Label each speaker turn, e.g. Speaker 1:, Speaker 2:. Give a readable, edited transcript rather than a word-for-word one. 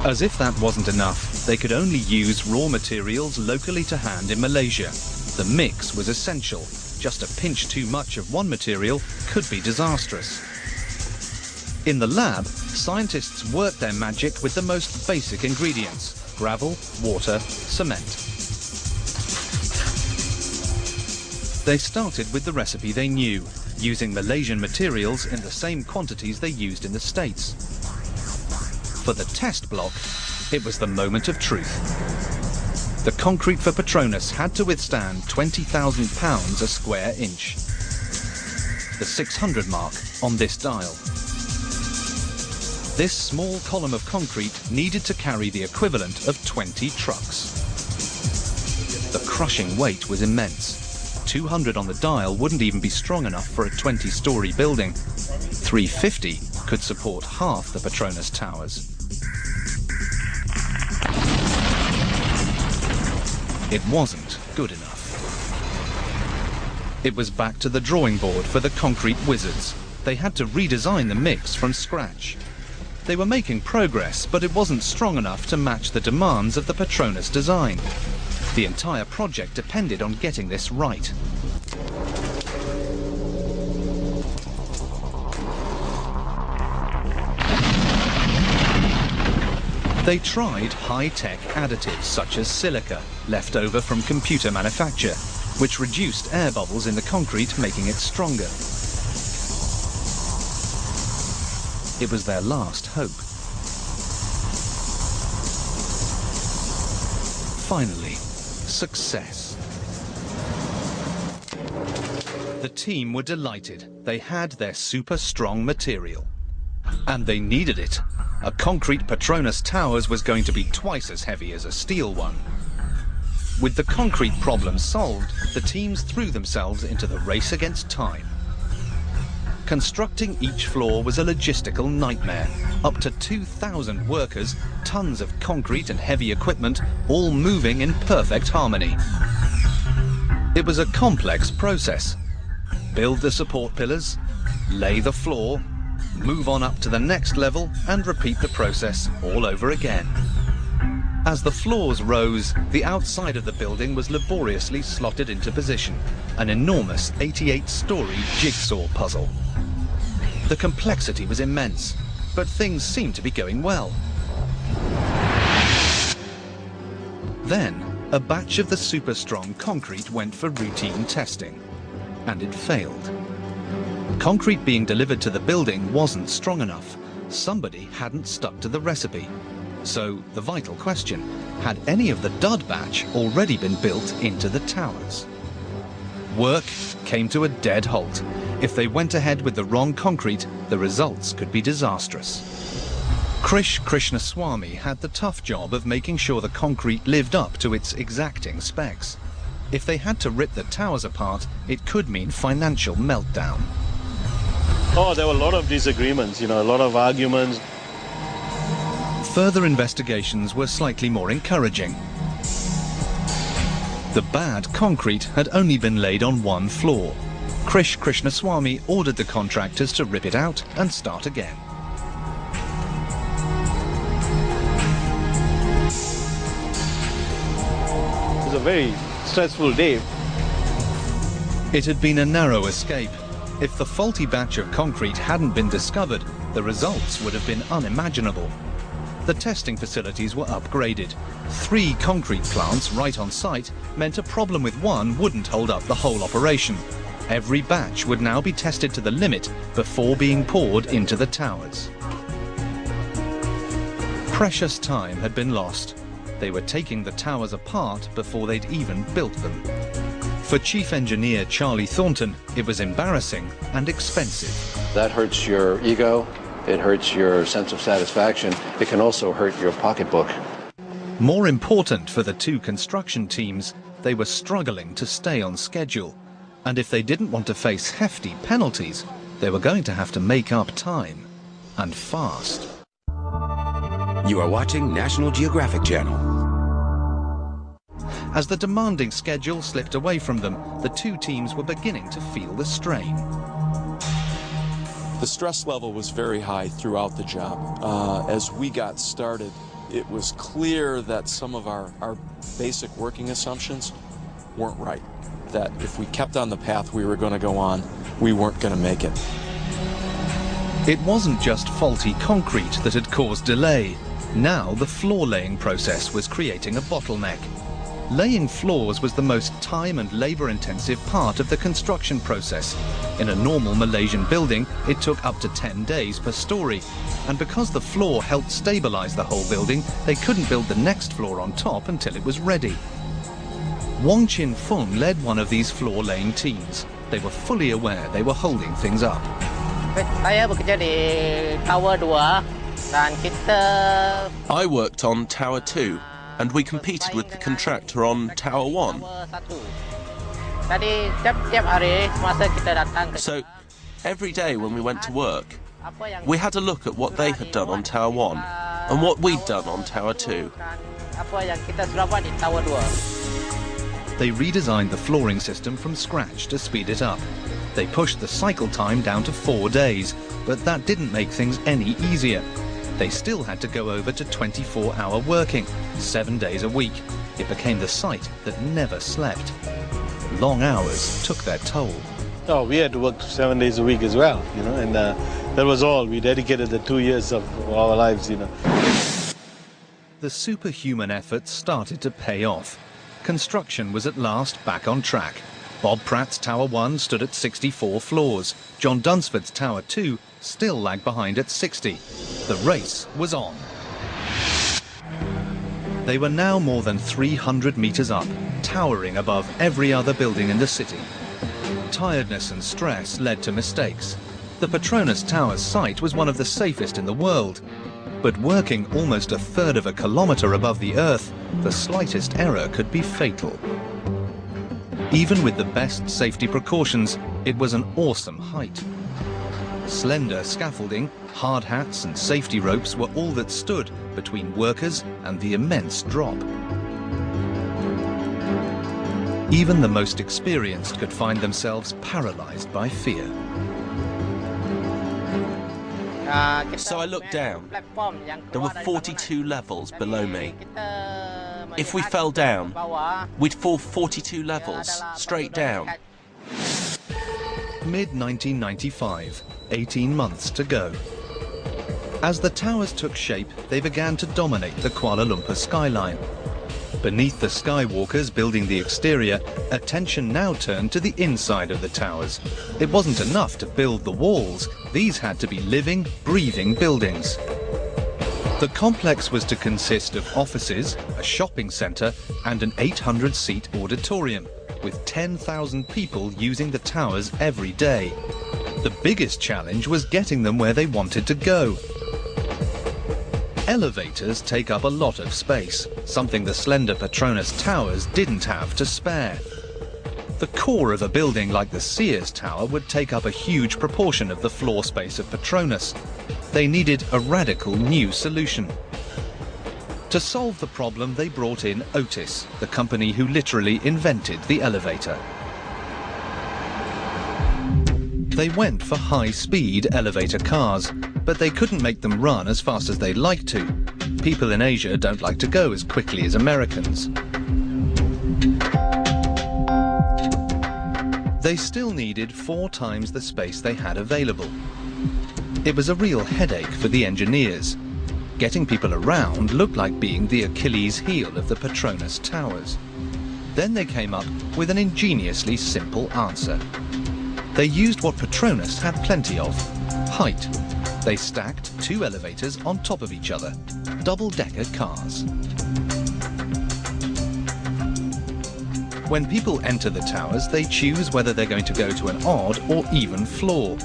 Speaker 1: As if that wasn't enough, they could only use raw materials locally to hand in Malaysia. The mix was essential. Just a pinch too much of one material could be disastrous. In the lab, scientists worked their magic with the most basic ingredients: gravel, water, cement. They started with the recipe they knew, using Malaysian materials in the same quantities they used in the States. For the test block, it was the moment of truth. The concrete for Petronas had to withstand 20,000 pounds a square inch. The 600 mark on this dial. This small column of concrete needed to carry the equivalent of 20 trucks. The crushing weight was immense. 200 on the dial wouldn't even be strong enough for a 20-story building. 350 could support half the Petronas towers. It wasn't good enough. It was back to the drawing board for the concrete wizards. They had to redesign the mix from scratch. They were making progress, but it wasn't strong enough to match the demands of the Petronas design. The entire project depended on getting this right. They tried high-tech additives such as silica, left over from computer manufacture, which reduced air bubbles in the concrete, making it stronger. It was their last hope. Finally, success. The team were delighted. They had their super strong material. And they needed it. A concrete Petronas Towers was going to be twice as heavy as a steel one. With the concrete problem solved, the teams threw themselves into the race against time. Constructing each floor was a logistical nightmare. Up to 2,000 workers, tons of concrete and heavy equipment, all moving in perfect harmony. It was a complex process. Build the support pillars, lay the floor, move on up to the next level and repeat the process all over again. As the floors rose, the outside of the building was laboriously slotted into position, an enormous 88-story jigsaw puzzle. The complexity was immense, but things seemed to be going well. Then, a batch of the super strong concrete went for routine testing, and it failed. Concrete being delivered to the building wasn't strong enough. Somebody hadn't stuck to the recipe. So, the vital question, had any of the dud batch already been built into the towers? Work came to a dead halt. If they went ahead with the wrong concrete, the results could be disastrous. Krish Krishnaswamy had the tough job of making sure the concrete lived up to its exacting specs. If they had to rip the towers apart, it could mean financial meltdown.
Speaker 2: Oh, there were a lot of disagreements, a lot of arguments.
Speaker 1: Further investigations were slightly more encouraging. The bad concrete had only been laid on one floor. Krish Krishnaswamy ordered the contractors to rip it out and start again.
Speaker 2: It was a very stressful day.
Speaker 1: It had been a narrow escape. If the faulty batch of concrete hadn't been discovered, the results would have been unimaginable. The testing facilities were upgraded. 3 concrete plants right on site meant a problem with one wouldn't hold up the whole operation. Every batch would now be tested to the limit before being poured into the towers. Precious time had been lost. They were taking the towers apart before they'd even built them. For Chief Engineer Charlie Thornton, it was embarrassing and expensive.
Speaker 3: That hurts your ego, it hurts your sense of satisfaction, it can also hurt your pocketbook.
Speaker 1: More important for the 2 construction teams, they were struggling to stay on schedule. And if they didn't want to face hefty penalties, they were going to have to make up time, and fast.
Speaker 4: You are watching National Geographic Channel.
Speaker 1: As the demanding schedule slipped away from them, the 2 teams were beginning to feel the strain.
Speaker 5: The stress level was very high throughout the job. As we got started, it was clear that some of our basic working assumptions weren't right. That if we kept on the path we were going to go on, we weren't going to make it.
Speaker 1: It wasn't just faulty concrete that had caused delay. Now the floor laying process was creating a bottleneck. Laying floors was the most time and labor-intensive part of the construction process. In a normal Malaysian building, it took up to 10 days per story. And because the floor helped stabilize the whole building, they couldn't build the next floor on top until it was ready. Wong Chin Fung led one of these floor-laying teams. They were fully aware they were holding things up.
Speaker 6: Saya bekerja di Tower 2 dan kita
Speaker 7: I worked on Tower 2 and we competed with the contractor on Tower 1.
Speaker 6: Jadi tiap hari semasa kita datang ke
Speaker 7: So every day when we went to work, we had a look at what they had done on Tower 1 and what we'd done on Tower 2.
Speaker 6: apa yang kita sudah buat di Tower 2.
Speaker 1: They redesigned the flooring system from scratch to speed it up. They pushed the cycle time down to 4 days, but that didn't make things any easier. They still had to go over to 24-hour working, 7 days a week. It became the site that never slept. Long hours took their toll.
Speaker 2: Oh, we had to work 7 days a week as well, you know, and that was all. We dedicated the 2 years of our lives, you know.
Speaker 1: The superhuman efforts started to pay off. Construction was at last back on track. Bob Pratt's Tower 1 stood at 64 floors. John Dunsford's Tower 2 still lagged behind at 60. The race was on. They were now more than 300 meters up, towering above every other building in the city. Tiredness and stress led to mistakes. The Petronas Towers site was one of the safest in the world. But working almost a third of a kilometer above the Earth, the slightest error could be fatal. Even with the best safety precautions, it was an awesome height. Slender scaffolding, hard hats and safety ropes were all that stood between workers and the immense drop. Even the most experienced could find themselves paralyzed by fear.
Speaker 7: So I looked down. There were 42 levels below me. If we fell down, we'd fall 42 levels straight down.
Speaker 1: Mid-1995, 18 months to go. As the towers took shape, they began to dominate the Kuala Lumpur skyline. Beneath the skywalkers building the exterior, attention now turned to the inside of the towers. It wasn't enough to build the walls. These had to be living, breathing buildings. The complex was to consist of offices, a shopping centre and an 800-seat auditorium, with 10,000 people using the towers every day. The biggest challenge was getting them where they wanted to go. Elevators take up a lot of space, something the slender Petronas Towers didn't have to spare. The core of a building like the Sears Tower would take up a huge proportion of the floor space of Petronas. They needed a radical new solution. To solve the problem, they brought in Otis, the company who literally invented the elevator. They went for high-speed elevator cars, but they couldn't make them run as fast as they'd like to. People in Asia don't like to go as quickly as Americans. They still needed 4 times the space they had available. It was a real headache for the engineers. Getting people around looked like being the Achilles heel of the Petronas Towers. Then they came up with an ingeniously simple answer. They used what Petronas had plenty of: height. They stacked 2 elevators on top of each other, double-decker cars. When people enter the towers, they choose whether they're going to go to an odd or even floor.